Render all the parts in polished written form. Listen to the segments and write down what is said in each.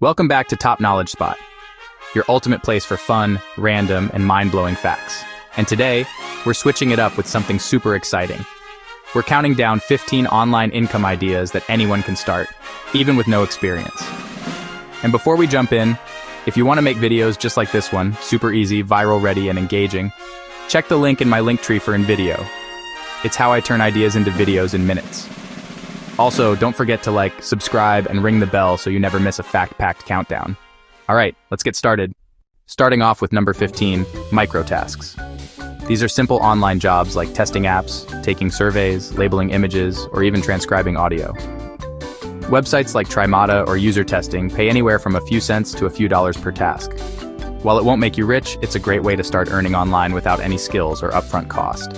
Welcome back to Top Knowledge Spot, your ultimate place for fun, random, and mind-blowing facts. And today, we're switching it up with something super exciting. We're counting down 15 online income ideas that anyone can start, even with no experience. And before we jump in, if you want to make videos just like this one, super easy, viral ready, and engaging, check the link in my link tree for InVideo. It's how I turn ideas into videos in minutes. Also, don't forget to like, subscribe, and ring the bell so you never miss a fact-packed countdown. All right, let's get started. Starting off with number 15, microtasks. These are simple online jobs like testing apps, taking surveys, labeling images, or even transcribing audio. Websites like Trimata or User Testing pay anywhere from a few cents to a few dollars per task. While it won't make you rich, it's a great way to start earning online without any skills or upfront cost.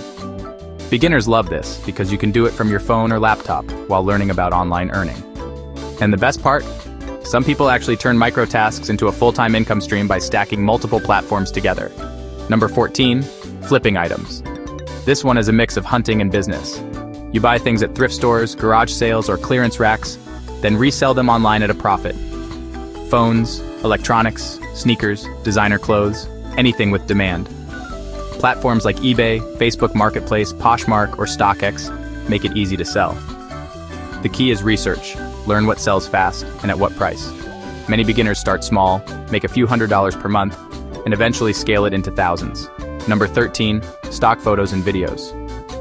Beginners love this because you can do it from your phone or laptop while learning about online earning. And the best part? Some people actually turn microtasks into a full-time income stream by stacking multiple platforms together. Number 14, flipping items. This one is a mix of hunting and business. You buy things at thrift stores, garage sales, or clearance racks, then resell them online at a profit. Phones, electronics, sneakers, designer clothes, anything with demand. Platforms like eBay, Facebook Marketplace, Poshmark, or StockX make it easy to sell. The key is research. Learn what sells fast and at what price. Many beginners start small, make a few $100s per month, and eventually scale it into thousands. Number 13, stock photos and videos.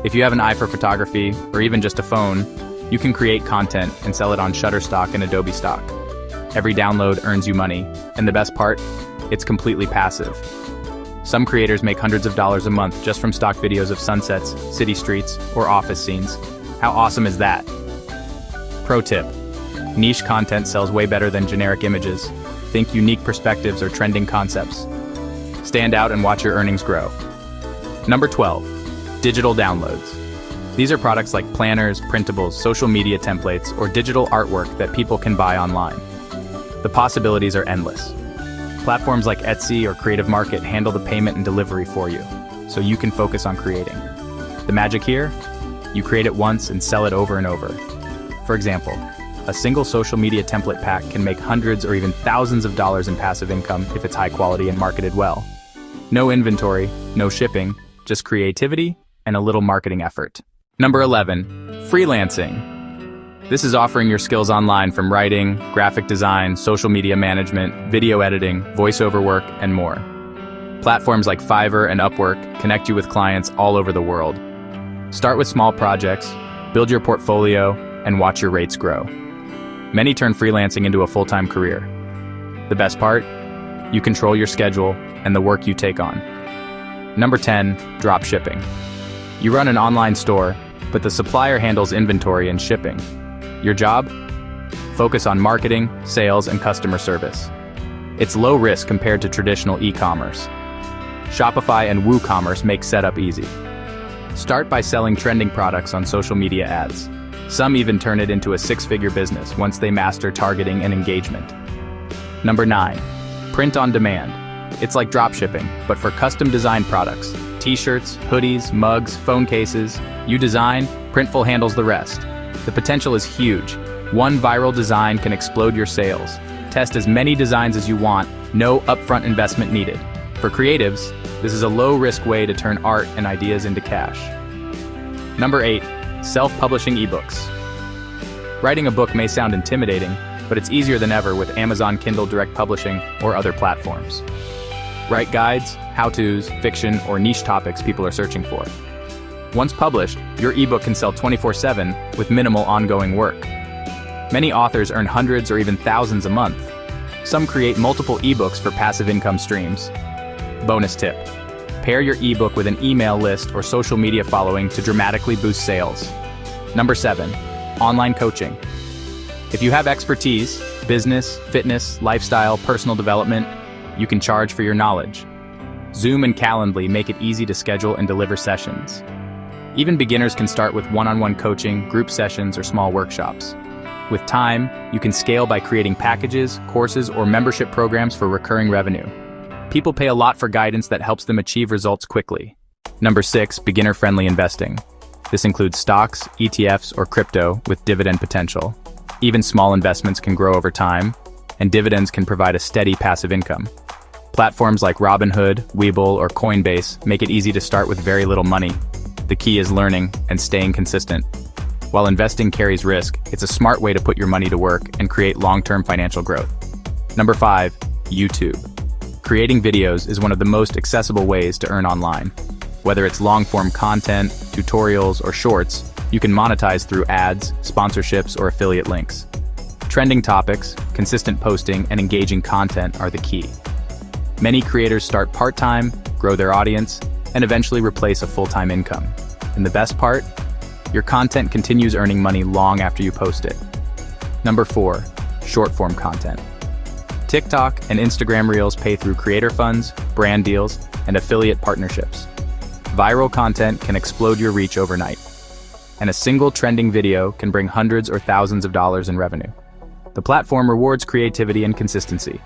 If you have an eye for photography, or even just a phone, you can create content and sell it on Shutterstock and Adobe Stock. Every download earns you money, and the best part? It's completely passive. Some creators make hundreds of dollars a month just from stock videos of sunsets, city streets, or office scenes. How awesome is that? Pro tip: niche content sells way better than generic images. Think unique perspectives or trending concepts. Stand out and watch your earnings grow. Number 12, digital downloads. These are products like planners, printables, social media templates, or digital artwork that people can buy online. The possibilities are endless. Platforms like Etsy or Creative Market handle the payment and delivery for you, so you can focus on creating. The magic here? You create it once and sell it over and over. For example, a single social media template pack can make hundreds or even thousands of dollars in passive income if it's high quality and marketed well. No inventory, no shipping, just creativity and a little marketing effort. Number 11, freelancing. This is offering your skills online from writing, graphic design, social media management, video editing, voiceover work, and more. Platforms like Fiverr and Upwork connect you with clients all over the world. Start with small projects, build your portfolio, and watch your rates grow. Many turn freelancing into a full-time career. The best part? You control your schedule and the work you take on. Number 10, drop shipping. You run an online store, but the supplier handles inventory and shipping. Your job? Focus on marketing, sales, and customer service. It's low risk compared to traditional e-commerce. Shopify and WooCommerce make setup easy. Start by selling trending products on social media ads. Some even turn it into a six-figure business once they master targeting and engagement. Number 9, print on demand. It's like dropshipping, but for custom design products. T-shirts, hoodies, mugs, phone cases. You design, Printful handles the rest. The potential is huge. One viral design can explode your sales. Test as many designs as you want, no upfront investment needed. For creatives, this is a low-risk way to turn art and ideas into cash. Number 8, self-publishing ebooks. Writing a book may sound intimidating, but it's easier than ever with Amazon Kindle Direct Publishing or other platforms. Write guides, how-tos, fiction, or niche topics people are searching for. Once published, your ebook can sell 24/7 with minimal ongoing work. Many authors earn hundreds or even thousands a month. Some create multiple ebooks for passive income streams. Bonus tip: pair your ebook with an email list or social media following to dramatically boost sales. Number 7, online coaching. If you have expertise, business, fitness, lifestyle, personal development, you can charge for your knowledge. Zoom and Calendly make it easy to schedule and deliver sessions. Even beginners can start with one-on-one coaching, group sessions, or small workshops. With time, you can scale by creating packages, courses, or membership programs for recurring revenue. People pay a lot for guidance that helps them achieve results quickly. Number 6, beginner-friendly investing. This includes stocks, ETFs, or crypto with dividend potential. Even small investments can grow over time, and dividends can provide a steady passive income. Platforms like Robinhood, Webull, or Coinbase make it easy to start with very little money. The key is learning and staying consistent. While investing carries risk, it's a smart way to put your money to work and create long-term financial growth. Number 5, YouTube. Creating videos is one of the most accessible ways to earn online. Whether it's long-form content, tutorials, or shorts, you can monetize through ads, sponsorships, or affiliate links. Trending topics, consistent posting, and engaging content are the key. Many creators start part-time, grow their audience, and eventually replace a full-time income. And the best part? Your content continues earning money long after you post it. Number 4, short-form content. TikTok and Instagram Reels pay through creator funds, brand deals, and affiliate partnerships. Viral content can explode your reach overnight, and a single trending video can bring hundreds or thousands of dollars in revenue. The platform rewards creativity and consistency,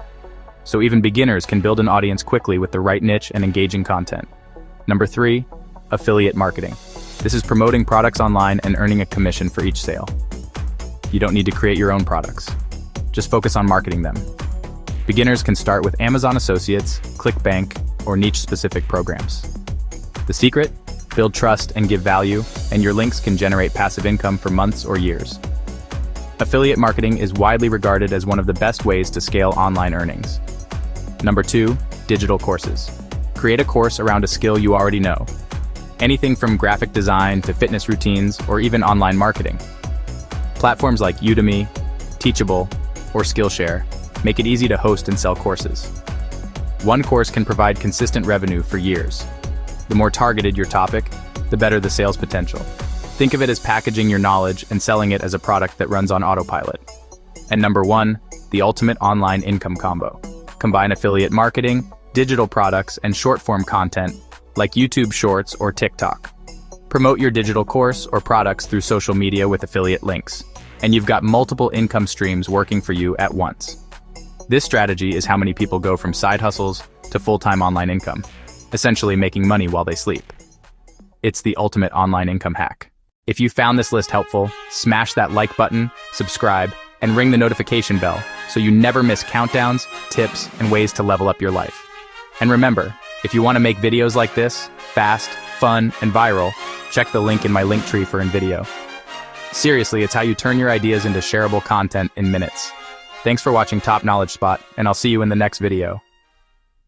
so even beginners can build an audience quickly with the right niche and engaging content. Number 3, affiliate marketing. This is promoting products online and earning a commission for each sale. You don't need to create your own products. Just focus on marketing them. Beginners can start with Amazon Associates, ClickBank, or niche-specific programs. The secret? Build trust and give value, and your links can generate passive income for months or years. Affiliate marketing is widely regarded as one of the best ways to scale online earnings. Number 2, digital courses. Create a course around a skill you already know. Anything from graphic design to fitness routines or even online marketing. Platforms like Udemy, Teachable, or Skillshare make it easy to host and sell courses. One course can provide consistent revenue for years. The more targeted your topic, the better the sales potential. Think of it as packaging your knowledge and selling it as a product that runs on autopilot. And number 1, the ultimate online income combo. Combine affiliate marketing, digital products, and short-form content like YouTube Shorts or TikTok. Promote your digital course or products through social media with affiliate links, and you've got multiple income streams working for you at once. This strategy is how many people go from side hustles to full-time online income, essentially making money while they sleep. It's the ultimate online income hack. If you found this list helpful, smash that like button, subscribe, and ring the notification bell so you never miss countdowns, tips, and ways to level up your life. And remember, if you want to make videos like this, fast, fun, and viral, check the link in my link tree for InVideo. Seriously, it's how you turn your ideas into shareable content in minutes. Thanks for watching Top Knowledge Spot, and I'll see you in the next video.